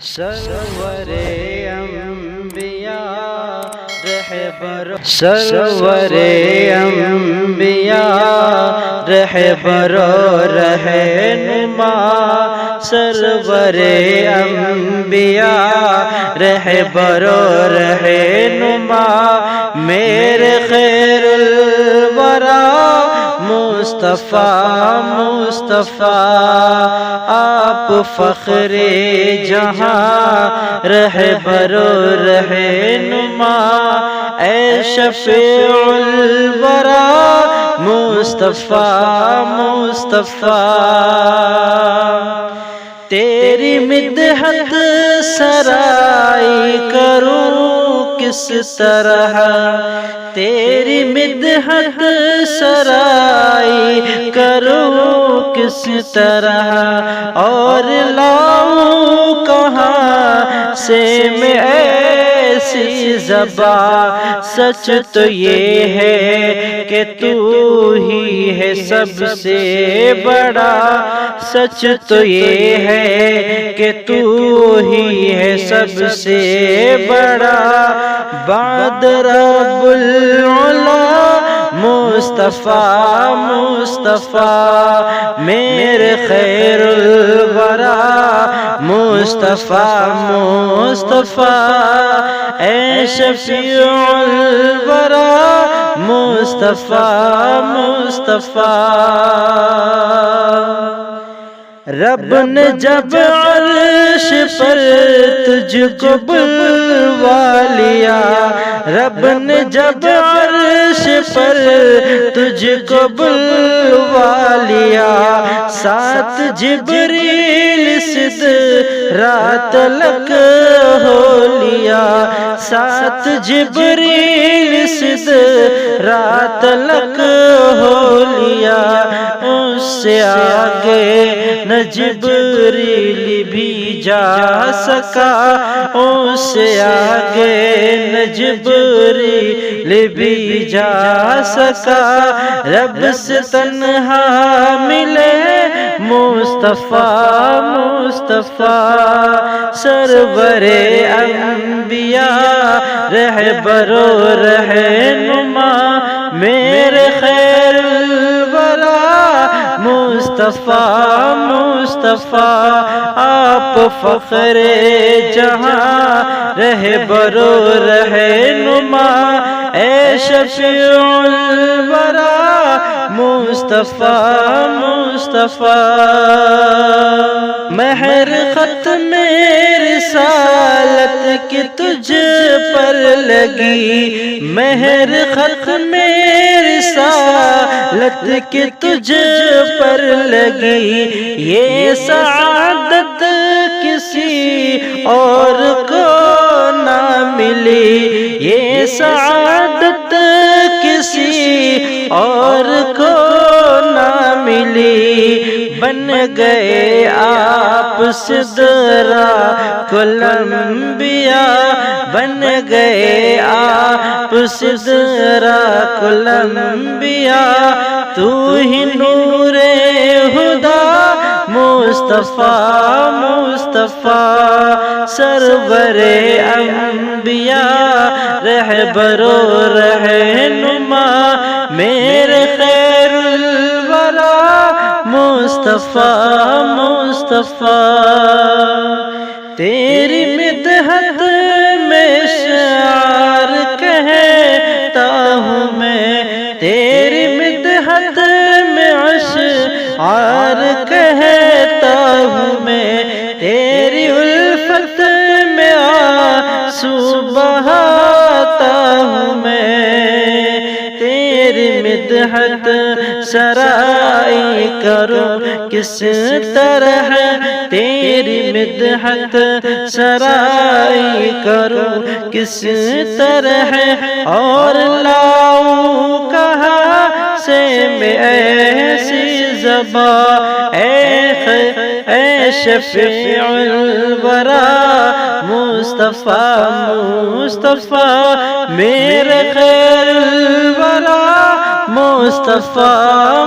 سرور انبیاء رہبر سرور انبیاء رہبر رہنما سرور انبیاء رہبر رہنما میرے خیر الورا مصطفیٰ آپ فخر جہاں رہبر رہنما اے شفیع الورا مصطفیٰ تیری مدحت سرائی کروں کس طرح تیری مدحت سرائی کروں کس طرح اور لاؤں کہاں سے میں ایسی زبان سچ تو یہ ہے کہ تو ہی ہے سب سے بڑا سچ تو یہ ہے کہ تو ہی ہے سب سے بڑا بعد رب العلا مصطفیٰ میرے خیر الورا مصطفیٰ اے شفیع الورا مصطفیٰ رب نے جب عرش پر تجھ کو بلوا لیا رب نے جب عرش پر تجھ کو بلوا لیا ساتھ جبریل سدرات تلک ہو لیا ساتھ جبریل سدرات تلک ہو لیا اس سے آگے نہ جبریل بھی جا سکا اس سے آگے نہ جبریل بھی جا سکا رب سے تنہا ملے مصطفیٰ سرور انبیاء رہبر رہنما میرے خیر الورا مصطفیٰ آپ فخر جہاں رہبر رہنما اے شفیع الورا مصطفیٰ مہر ختم رسالت کی تجھ پر لگی مہر ختم رسالت کی تجھ پر لگی یہ سعادت کسی اور کو نہ ملی یہ سعادت کسی اور کو نہ ملی بن گئے آپ سدرات الانبیاء بن گئے آپ سدرات الانبیاء تو ہی نور ہدا مصطفیٰ سرور انبیاء رہبر رہنما میرے خیر الورا مصطفیٰ تیری مدحت میں شعر کہتا ہوں میں تیری مدحت میں اشعار کہتا ہوں میں تیری الفت میں آنسو بہاتا ہوں میں تیری مدحت سرائی کروں کس طرح تیری مدحت سرائی کروں کس طرح اور لاؤں کہاں سے میں ایسی زبان اے شفیع الورا مصطفیٰ میرے خیر الورا مصطفیٰ